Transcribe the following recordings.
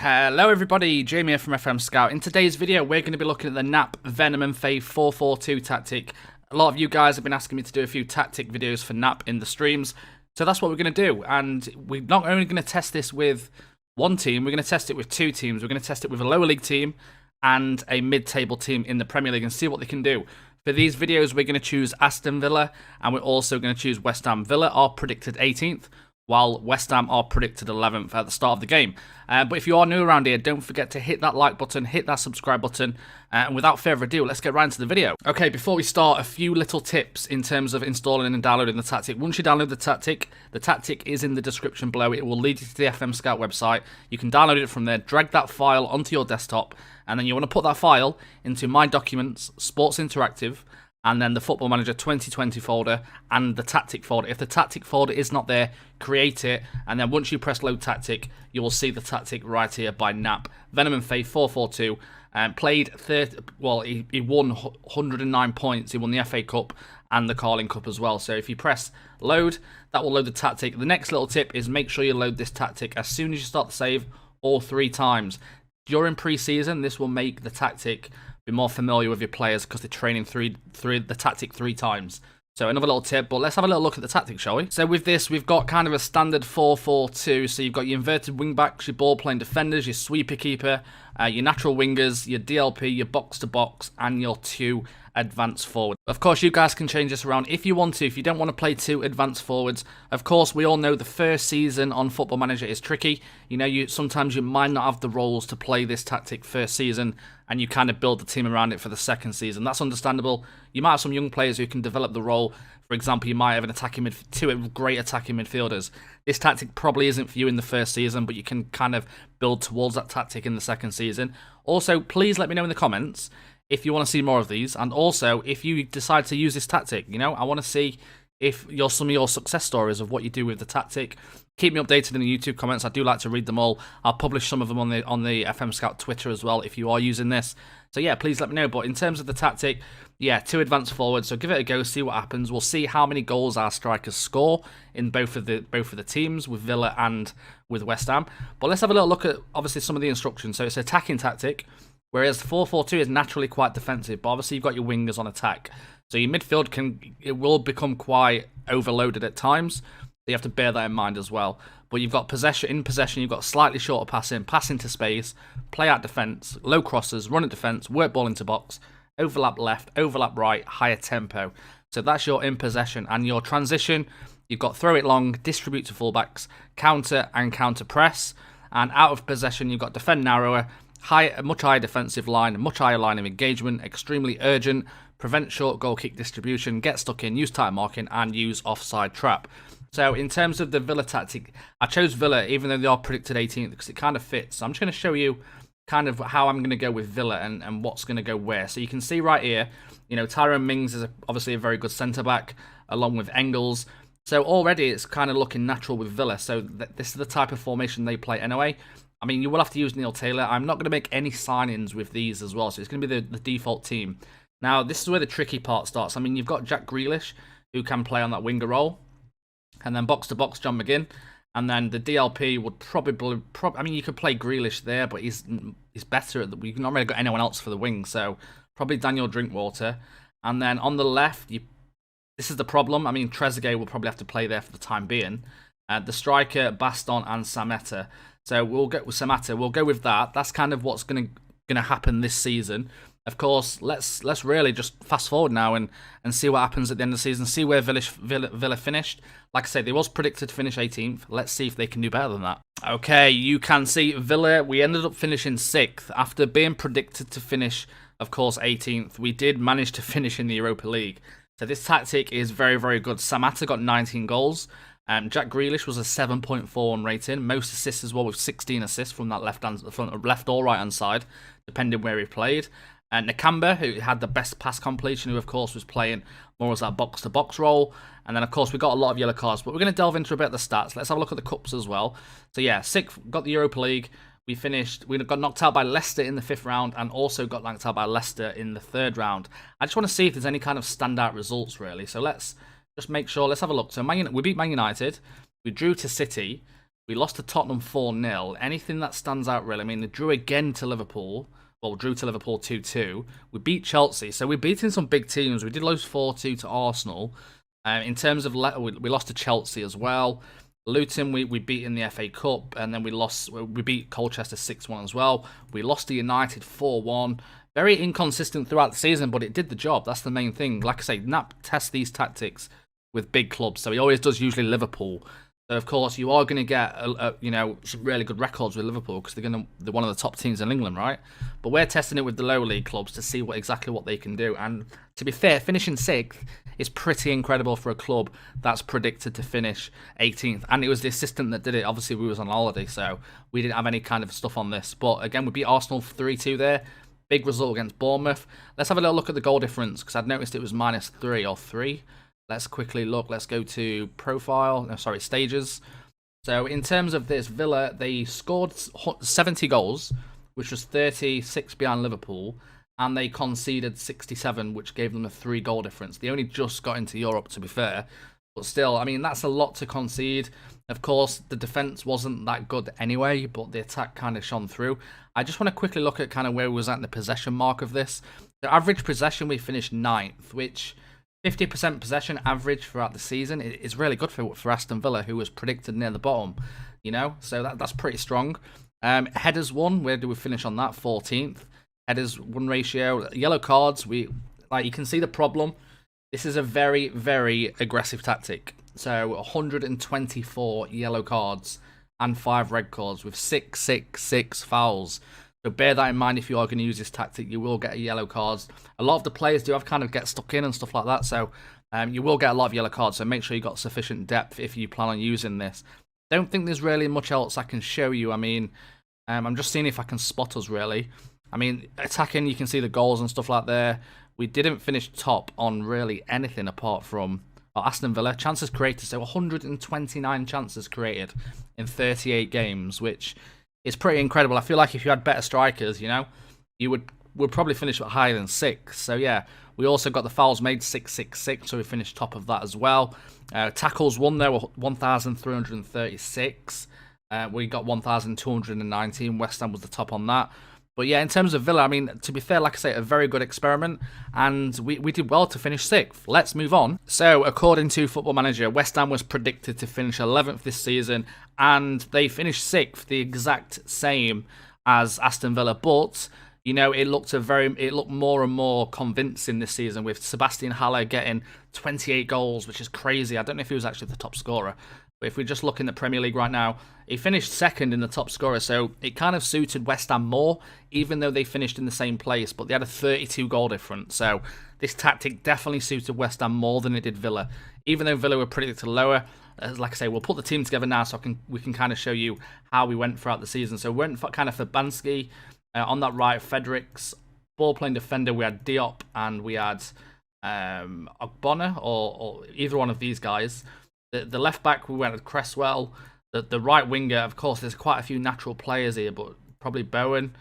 Hello everybody, Jamie here from FM Scout. In today's video, we're going to be looking at the Knap, Venom and Faye 4-4-2 tactic. A lot of you guys have been asking me to do a few tactic videos for Knap in the streams, so that's what we're going to do. And we're not only going to test this with one team, we're going to test it with two teams. We're going to test it with a lower league team and a mid-table team in the Premier League and see what they can do. For these videos, we're going to choose Aston Villa, and we're also going to choose West Ham. Villa are predicted 18th. While West Ham are predicted 11th at the start of the game. But if you are new around here, don't forget to hit that like button, hit that subscribe button, and without further ado, let's get right into the video. Okay, before we start, a few little tips in terms of installing and downloading the tactic. Once you download the tactic is in the description below. It will lead you to the FM Scout website. You can download it from there, drag that file onto your desktop, and then you want to put that file into My Documents, Sports Interactive, and then the Football Manager 2020 folder and the Tactic folder. If the Tactic folder is not there, create it, and then once you press Load Tactic, you will see the Tactic right here by Knap. Venom and Faye 4-4-2, played 30, well, he won 109 points. He won the FA Cup and the Carling Cup as well. So if you press Load, that will load the Tactic. The next little tip is make sure you load this Tactic as soon as you start the save, or 3 times. During pre-season, this will make the Tactic be more familiar with your players because they're training the tactic 3 times. So another little tip, but let's have a little look at the tactic, shall we? So with this, we've got kind of a standard 4-4-2. So you've got your inverted wing backs, your ball playing defenders, your sweeper keeper, your natural wingers, your DLP, your box to box, and your 2 advanced forwards. Of course, you guys can change this around if you want to. If you don't want to play 2 advanced forwards, of course, we all know the first season on Football Manager is tricky. You know, sometimes you might not have the roles to play this tactic first season, and you kind of build the team around it for the second season. That's understandable. You might have some young players who can develop the role. For example, you might have an 2 great attacking midfielders. This tactic probably isn't for you in the first season, but you can kind of build towards that tactic in the second season. Also, please let me know in the comments if you want to see more of these, and also if you decide to use this tactic. You know, I want to see if some of your success stories of what you do with the tactic. Keep me updated in the YouTube comments. I do like to read them all. I'll publish some of them on the FM Scout Twitter as well if you are using this. So yeah, please let me know. But in terms of the tactic, yeah, 2 advanced forwards. So give it a go, see what happens. We'll see how many goals our strikers score in both of the teams, with Villa and with West Ham. But let's have a little look at obviously some of the instructions. So it's an attacking tactic, whereas 4-4-2 is naturally quite defensive. But obviously you've got your wingers on attack. So your midfield will become quite overloaded at times. So you have to bear that in mind as well. But you've got possession. In possession, you've got slightly shorter passing to space, play out defence, low crosses, run at defence, work ball into box, overlap left, overlap right, higher tempo. So that's your in possession. And your transition, you've got throw it long, distribute to fullbacks, counter and counter press. And out of possession, you've got defend narrower, much higher defensive line, much higher line of engagement, extremely urgent, prevent short goal kick distribution, get stuck in, use tight marking, and use offside trap. So in terms of the Villa tactic, I chose Villa even though they are predicted 18th because it kind of fits. So I'm just going to show you kind of how I'm going to go with Villa and what's going to go where. So you can see right here, you know, Tyrone Mings is obviously a very good centre-back along with Engels. So already it's kind of looking natural with Villa. So this is the type of formation they play anyway. I mean, you will have to use Neil Taylor. I'm not going to make any signings with these as well. So it's going to be the default team. Now, this is where the tricky part starts. I mean, you've got Jack Grealish, who can play on that winger role. And then box-to-box, John McGinn. And then the DLP would probably... I mean, you could play Grealish there, but he's better at we've not really got anyone else for the wing. So, probably Daniel Drinkwater. And then on the left, this is the problem. I mean, Trezeguet will probably have to play there for the time being. The striker, Baston and Sameta. So, we'll go with Sameta. We'll go with that. That's kind of what's going to happen this season. Of course, let's really just fast forward now and see what happens at the end of the season. See where Villa finished. Like I say, they was predicted to finish 18th. Let's see if they can do better than that. Okay, you can see Villa, we ended up finishing 6th. After being predicted to finish, of course, 18th, we did manage to finish in the Europa League. So this tactic is very, very good. Samata got 19 goals. Jack Grealish was a 7.4 on rating. Most assists as well, with 16 assists from that left or right hand side, depending where he played. And Nakamba, who had the best pass completion, who of course was playing more as that box-to-box role. And then of course we got a lot of yellow cards, but we're going to delve into a bit of the stats. Let's have a look at the cups as well. So yeah, 6th, got the Europa League. We got knocked out by Leicester in the 5th round and also got knocked out by Leicester in the 3rd round. I just want to see if there's any kind of standout results really. So let's just make sure, let's have a look. So we beat Man United, we drew to City, We lost to Tottenham 4-0. Anything that stands out, really? I mean, they drew again to Liverpool. Well, drew to Liverpool 2-2. We beat Chelsea. So we're beating some big teams. We did lose 4-2 to Arsenal. In terms of... we lost to Chelsea as well. Luton, we beat in the FA Cup. And then we beat Colchester 6-1 as well. We lost to United 4-1. Very inconsistent throughout the season, but it did the job. That's the main thing. Like I say, Knap tests these tactics with big clubs. So he always does usually Liverpool. So, of course, you are going to get, some really good records with Liverpool because they're one of the top teams in England, right? But we're testing it with the lower league clubs to see exactly what they can do. And to be fair, finishing 6th is pretty incredible for a club that's predicted to finish 18th. And it was the assistant that did it. Obviously, we was on holiday, so we didn't have any kind of stuff on this. But, again, we beat Arsenal 3-2 there. Big result against Bournemouth. Let's have a little look at the goal difference because I'd noticed it was -3 or 3. Let's quickly look. Let's go to stages. So in terms of this, Villa, they scored 70 goals, which was 36 behind Liverpool, and they conceded 67, which gave them a 3-goal difference. They only just got into Europe, to be fair. But still, I mean, that's a lot to concede. Of course, the defence wasn't that good anyway, but the attack kind of shone through. I just want to quickly look at kind of where we was at in the possession mark of this. The average possession, we finished 9th, which... 50% possession average throughout the season is really good for Aston Villa, who was predicted near the bottom, so that's pretty strong. Headers won, where do we finish on that? 14th. Headers won ratio. Yellow cards, you can see the problem. This is a very, very aggressive tactic. So 124 yellow cards and 5 red cards with 6 fouls. So bear that in mind if you are going to use this tactic. You will get a yellow cards. A lot of the players do have kind of get stuck in and stuff like that. So you will get a lot of yellow cards. So make sure you got sufficient depth if you plan on using this. Don't think there's really much else I can show you. I mean, I'm just seeing if I can spot us really. I mean, attacking, you can see the goals and stuff like there. We didn't finish top on really anything apart from Aston Villa. Chances created. So 129 chances created in 38 games, which... it's pretty incredible. I feel like if you had better strikers, you would probably finish higher than 6. So, yeah, we also got the fouls made 666, so we finished top of that as well. Tackles won there were 1,336. We got 1,219. West Ham was the top on that. But, yeah, in terms of Villa, I mean, to be fair, like I say, a very good experiment. And we did well to finish 6th. Let's move on. So, according to Football Manager, West Ham was predicted to finish 11th this season. And they finished 6th, the exact same as Aston Villa. But, it looked more and more convincing this season with Sebastian Haller getting 28 goals, which is crazy. I don't know if he was actually the top scorer. But if we just look in the Premier League right now, he finished 2nd in the top scorer, so it kind of suited West Ham more, even though they finished in the same place, but they had a 32-goal difference. So this tactic definitely suited West Ham more than it did Villa. Even though Villa were predicted lower, like I say, we'll put the team together now so we can kind of show you how we went throughout the season. So we went for kind of for Bansky. On that right, Fredericks. Ball-playing defender, we had Diop and we had Ogbonna, or either one of these guys. The left back, we went with Cresswell. The right winger, of course, there's quite a few natural players here, but probably Bowen.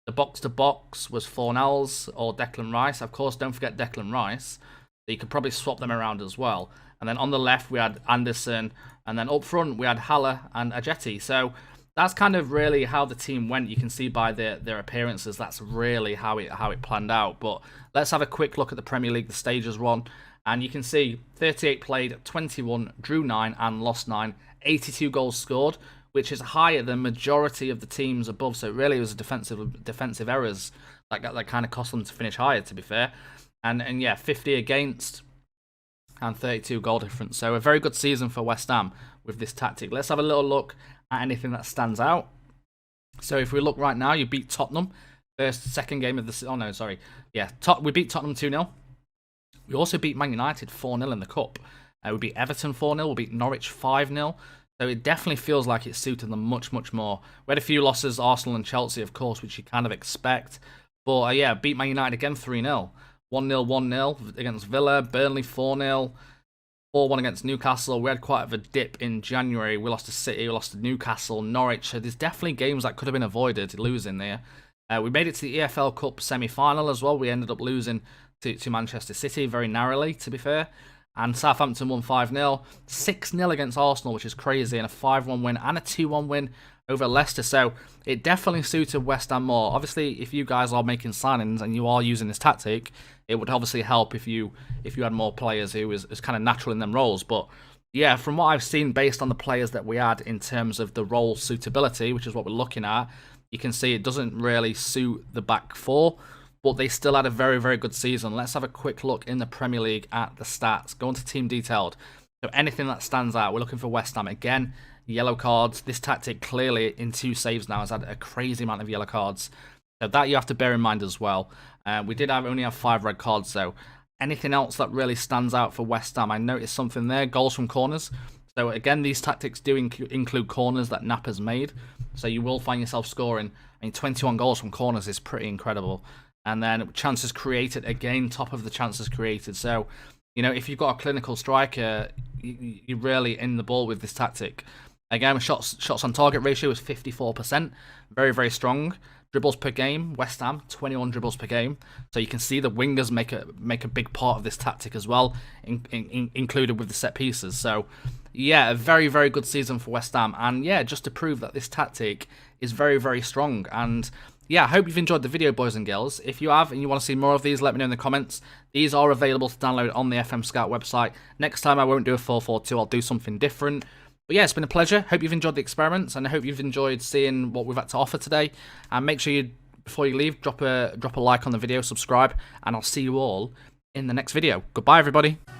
The box-to-box was Fornals or Declan Rice. Of course, don't forget Declan Rice. So you could probably swap them around as well. And then on the left, we had Anderson. And then up front, we had Haller and Ajeti. So that's kind of really how the team went. You can see by their appearances, that's really how it planned out. But let's have a quick look at the Premier League, the stages run. And you can see 38 played, 21, drew 9 and lost 9. 82 goals scored, which is higher than majority of the teams above. So it really was defensive errors that kind of cost them to finish higher, to be fair. And yeah, 50 against and 32 goal difference. So a very good season for West Ham with this tactic. Let's have a little look at anything that stands out. So if we look right now, you beat Tottenham. Second game of the... oh, no, sorry. Yeah, we beat Tottenham 2-0. We also beat Man United 4-0 in the Cup. We beat Everton 4-0. We beat Norwich 5-0. So it definitely feels like it suited them much, much more. We had a few losses, Arsenal and Chelsea, of course, which you kind of expect. But yeah, beat Man United again 3-0. 1-0, 1-0 against Villa. Burnley 4-0. 4-1 against Newcastle. We had quite of a dip in January. We lost to City, we lost to Newcastle, Norwich. So there's definitely games that could have been avoided losing there. We made it to the EFL Cup semi-final as well. We ended up losing to Manchester City very narrowly, to be fair. And Southampton won 5-0, 6-0 against Arsenal, which is crazy, and a 5-1 win and a 2-1 win over Leicester. So it definitely suited West Ham more. Obviously, if you guys are making signings and you are using this tactic, it would obviously help if you had more players who is kind of natural in them roles. But yeah, from what I've seen, based on the players that we had in terms of the role suitability, which is what we're looking at, you can see it doesn't really suit the back four, but they still had a very, very good season. Let's have a quick look in the Premier League at the stats. Go into team detailed. So anything that stands out, we're looking for West Ham. Again, yellow cards. This tactic clearly in 2 saves now has had a crazy amount of yellow cards. So that you have to bear in mind as well. We did only have 5 red cards though. Anything else that really stands out for West Ham? I noticed something there. Goals from corners. So again, these tactics do include corners that Knap has made. So you will find yourself scoring. I mean, 21 goals from corners is pretty incredible. And then chances created, again, top of the chances created. So, you know, if you've got a clinical striker, you're really in the ball with this tactic. Again, shots on target ratio is 54%. Very, very strong. Dribbles per game, West Ham, 21 dribbles per game. So you can see the wingers make a big part of this tactic as well, included with the set pieces. So, yeah, a very, very good season for West Ham. And, yeah, just to prove that this tactic is very, very strong. And yeah, I hope you've enjoyed the video, boys and girls. If you have and you want to see more of these, let me know in the comments. These are available to download on the FM Scout website. Next time I won't do a 4-4-2, I'll do something different. But yeah, it's been a pleasure. Hope you've enjoyed the experiments, and I hope you've enjoyed seeing what we've had to offer today. And make sure you, before you leave, drop a like on the video, subscribe, and I'll see you all in the next video. Goodbye, everybody.